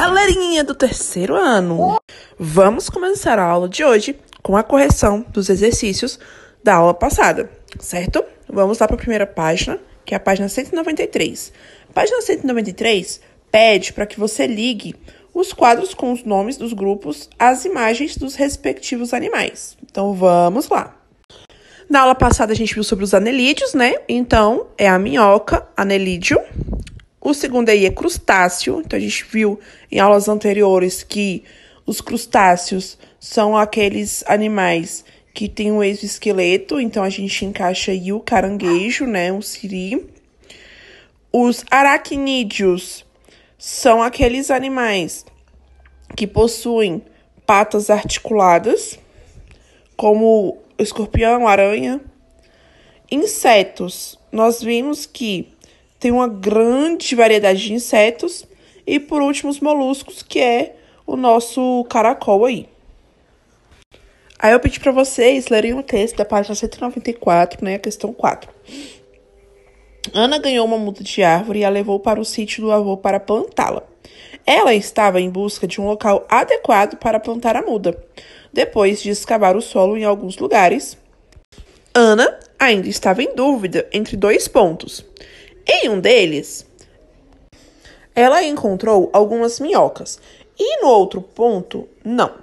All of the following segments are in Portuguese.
Galerinha do terceiro ano, vamos começar a aula de hoje com a correção dos exercícios da aula passada, certo? Vamos lá para a primeira página, que é a página 193. A página 193 pede para que você ligue os quadros com os nomes dos grupos às imagens dos respectivos animais. Então, vamos lá. Na aula passada, a gente viu sobre os anelídeos, né? Então, é a minhoca, anelídeo. O segundo aí é crustáceo. Então, a gente viu em aulas anteriores que os crustáceos são aqueles animais que têm um exoesqueleto. Então, a gente encaixa aí o caranguejo, né? O siri. Os aracnídeos são aqueles animais que possuem patas articuladas, como o escorpião, a aranha. Insetos, nós vimos que tem uma grande variedade de insetos. E, por último, os moluscos, que é o nosso caracol aí. Aí eu pedi para vocês lerem o texto da página 194, né, a questão 4. Ana ganhou uma muda de árvore e a levou para o sítio do avô para plantá-la. Ela estava em busca de um local adequado para plantar a muda. Depois de escavar o solo em alguns lugares, Ana ainda estava em dúvida entre dois pontos. Em um deles, ela encontrou algumas minhocas e no outro ponto, não.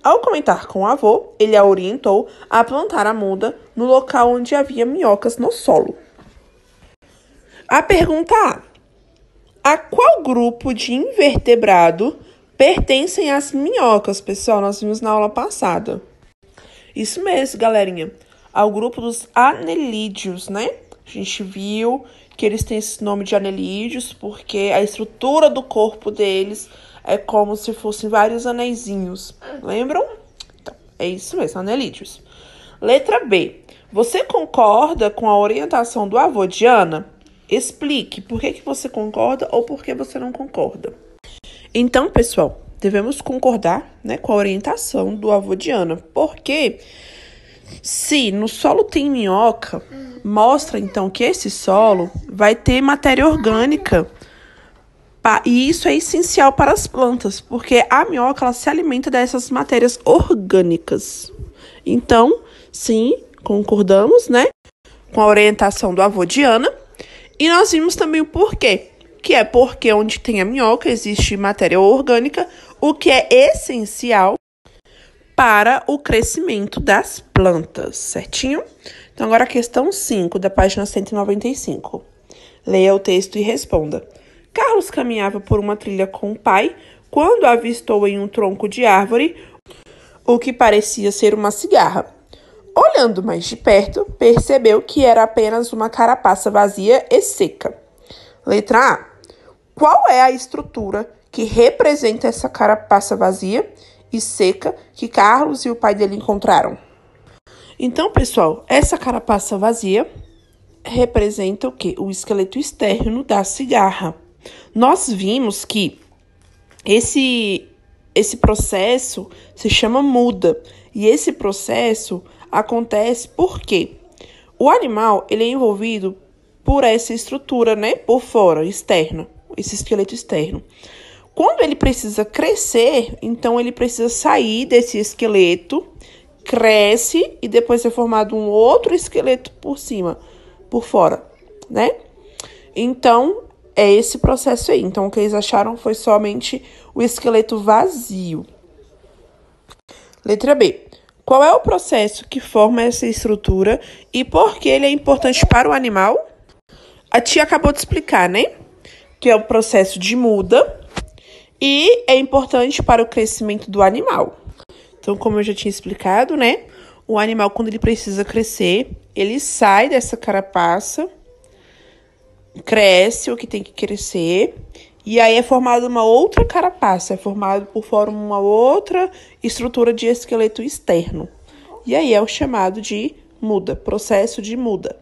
Ao comentar com o avô, ele a orientou a plantar a muda no local onde havia minhocas no solo. A pergunta a qual grupo de invertebrado pertencem as minhocas, pessoal? Nós vimos na aula passada. Isso mesmo, galerinha. Ao grupo dos anelídeos, né? A gente viu que eles têm esse nome de anelídeos porque a estrutura do corpo deles é como se fossem vários anéisinhos. Lembram? Então, é isso mesmo, anelídeos. Letra B. Você concorda com a orientação do avô de Ana? Explique por que você concorda ou por que você não concorda. Então, pessoal, devemos concordar, né, com a orientação do avô de Ana. Porque se no solo tem minhoca, mostra então que esse solo vai ter matéria orgânica. E isso é essencial para as plantas, porque a minhoca ela se alimenta dessas matérias orgânicas. Então, sim, concordamos, né, com a orientação do avô de Ana. E nós vimos também o porquê, que é porque onde tem a minhoca existe matéria orgânica, o que é essencial para o crescimento das plantas, certinho? Então, agora a questão 5 da página 195. Leia o texto e responda. Carlos caminhava por uma trilha com o pai quando avistou em um tronco de árvore o que parecia ser uma cigarra. Olhando mais de perto, percebeu que era apenas uma carapaça vazia e seca. Letra A. Qual é a estrutura que representa essa carapaça vazia e seca que Carlos e o pai dele encontraram? Então, pessoal, essa carapaça vazia representa o quê? O esqueleto externo da cigarra. Nós vimos que esse processo se chama muda. E esse processo acontece porque o animal ele é envolvido por essa estrutura, né? Por fora, externa, esse esqueleto externo. Quando ele precisa crescer, então ele precisa sair desse esqueleto, cresce e depois é formado um outro esqueleto por cima, por fora, né? Então, é esse processo aí. Então, o que eles acharam foi somente o esqueleto vazio. Letra B. Qual é o processo que forma essa estrutura e por que ele é importante para o animal? A tia acabou de explicar, né? Que é o processo de muda e é importante para o crescimento do animal. Então, como eu já tinha explicado, né? O animal, quando ele precisa crescer, ele sai dessa carapaça, cresce o que tem que crescer, e aí é formada uma outra carapaça, é formado por fora uma outra estrutura de esqueleto externo. E aí é o chamado de muda, processo de muda.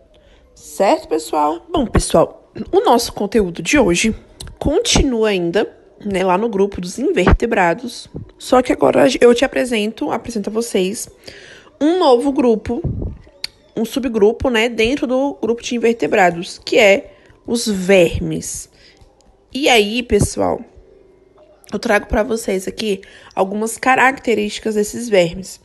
Certo, pessoal? Bom, pessoal, o nosso conteúdo de hoje continua ainda, né, lá no grupo dos invertebrados. Só que agora eu te apresento a vocês um novo grupo, um subgrupo, né, dentro do grupo de invertebrados, que é os vermes. E aí, pessoal, eu trago para vocês aqui algumas características desses vermes.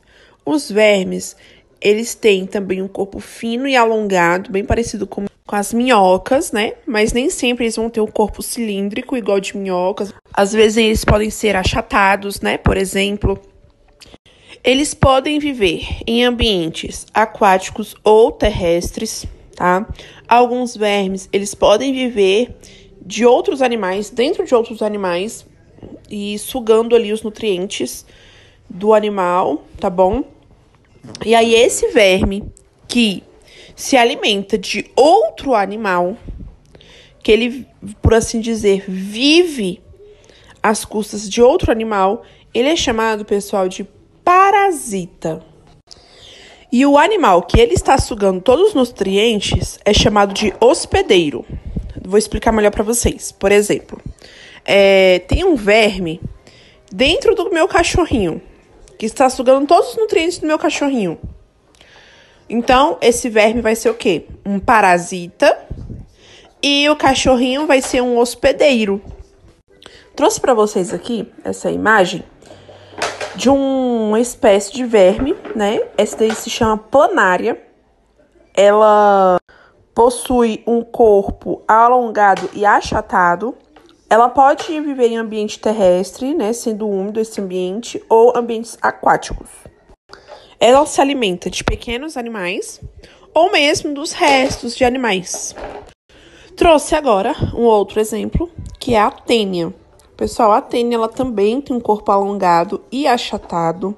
Os vermes, eles têm também um corpo fino e alongado, bem parecido com as minhocas, né? Mas nem sempre eles vão ter um corpo cilíndrico, igual de minhocas. Às vezes eles podem ser achatados, né? Por exemplo. Eles podem viver em ambientes aquáticos ou terrestres, tá? Alguns vermes, eles podem viver de outros animais, dentro de outros animais, e sugando ali os nutrientes do animal, tá bom? E aí, esse verme que se alimenta de outro animal, que ele, por assim dizer, vive às custas de outro animal, ele é chamado, pessoal, de parasita. E o animal que ele está sugando todos os nutrientes é chamado de hospedeiro. Vou explicar melhor para vocês. Por exemplo, tem um verme dentro do meu cachorrinho que está sugando todos os nutrientes do meu cachorrinho. Então, esse verme vai ser o quê? Um parasita. E o cachorrinho vai ser um hospedeiro. Trouxe para vocês aqui essa imagem de uma espécie de verme, né? Essa daí se chama planária. Ela possui um corpo alongado e achatado. Ela pode viver em ambiente terrestre, né? Sendo úmido esse ambiente, ou ambientes aquáticos. Ela se alimenta de pequenos animais ou mesmo dos restos de animais. Trouxe agora um outro exemplo, que é a tênia. Pessoal, a tênia, ela também tem um corpo alongado e achatado,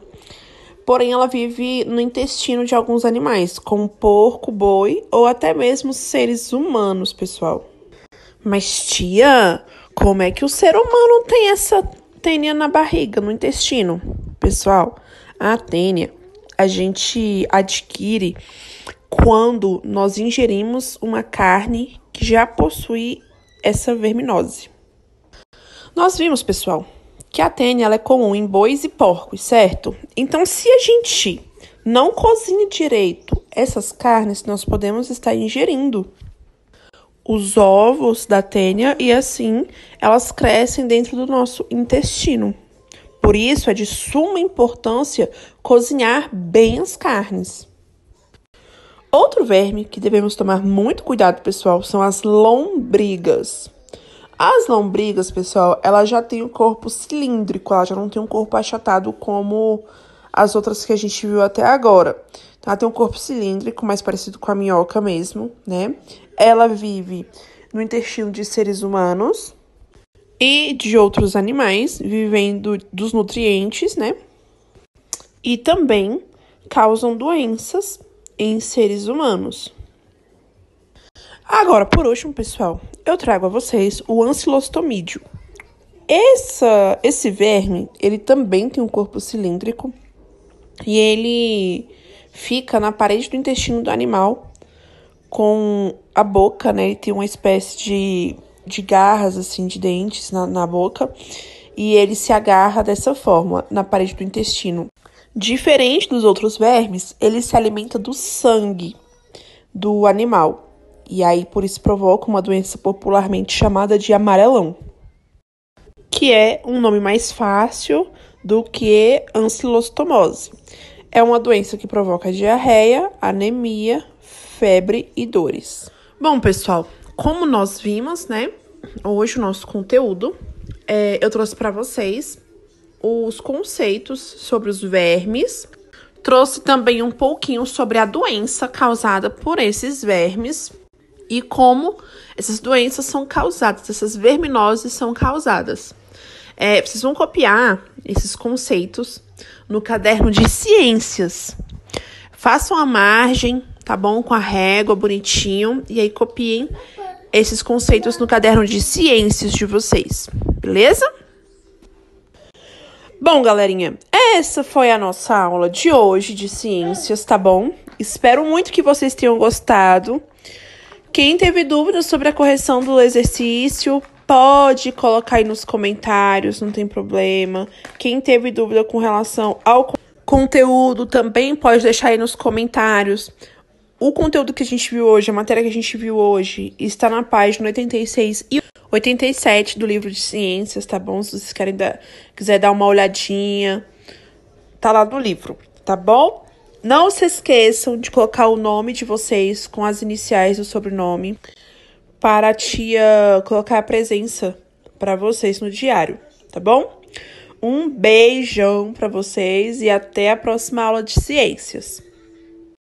porém ela vive no intestino de alguns animais, como porco, boi ou até mesmo seres humanos, pessoal. Mas, tia, como é que o ser humano tem essa tênia na barriga, no intestino? Pessoal, a tênia a gente adquire quando nós ingerimos uma carne que já possui essa verminose. Nós vimos, pessoal, que a tênia ela é comum em bois e porcos, certo? Então, se a gente não cozinha direito essas carnes, nós podemos estar ingerindo os ovos da tênia e, assim, elas crescem dentro do nosso intestino. Por isso, é de suma importância cozinhar bem as carnes. Outro verme que devemos tomar muito cuidado, pessoal, são as lombrigas. As lombrigas, pessoal, ela já tem o corpo cilíndrico, ela já não tem um corpo achatado como as outras que a gente viu até agora. Então, ela tem um corpo cilíndrico, mais parecido com a minhoca mesmo, né? Ela vive no intestino de seres humanos e de outros animais, vivendo dos nutrientes, né? E também causam doenças em seres humanos. Agora, por último, pessoal, eu trago a vocês o ancilostomídeo. Esse verme, ele também tem um corpo cilíndrico e ele fica na parede do intestino do animal com a boca, né? Ele tem uma espécie de garras, assim, de dentes na boca e ele se agarra dessa forma na parede do intestino. Diferente dos outros vermes, ele se alimenta do sangue do animal. E aí, por isso, provoca uma doença popularmente chamada de amarelão, que é um nome mais fácil do que ancilostomose. É uma doença que provoca diarreia, anemia, febre e dores. Bom, pessoal, como nós vimos, né, hoje o nosso conteúdo, eu trouxe para vocês os conceitos sobre os vermes. Trouxe também um pouquinho sobre a doença causada por esses vermes e como essas doenças são causadas, essas verminoses são causadas. Vocês vão copiar esses conceitos no caderno de ciências. Façam a margem, tá bom? Com a régua bonitinho. E aí copiem esses conceitos no caderno de ciências de vocês. Beleza? Bom, galerinha, essa foi a nossa aula de hoje de ciências, tá bom? Espero muito que vocês tenham gostado. Quem teve dúvidas sobre a correção do exercício, pode colocar aí nos comentários, não tem problema. Quem teve dúvida com relação ao conteúdo, também pode deixar aí nos comentários. O conteúdo que a gente viu hoje, a matéria que a gente viu hoje, está na página 86 e 87 do livro de ciências, tá bom? Se vocês quiser dar uma olhadinha, tá lá no livro, tá bom? Não se esqueçam de colocar o nome de vocês com as iniciais do sobrenome para a tia colocar a presença para vocês no diário, tá bom? Um beijão para vocês e até a próxima aula de ciências.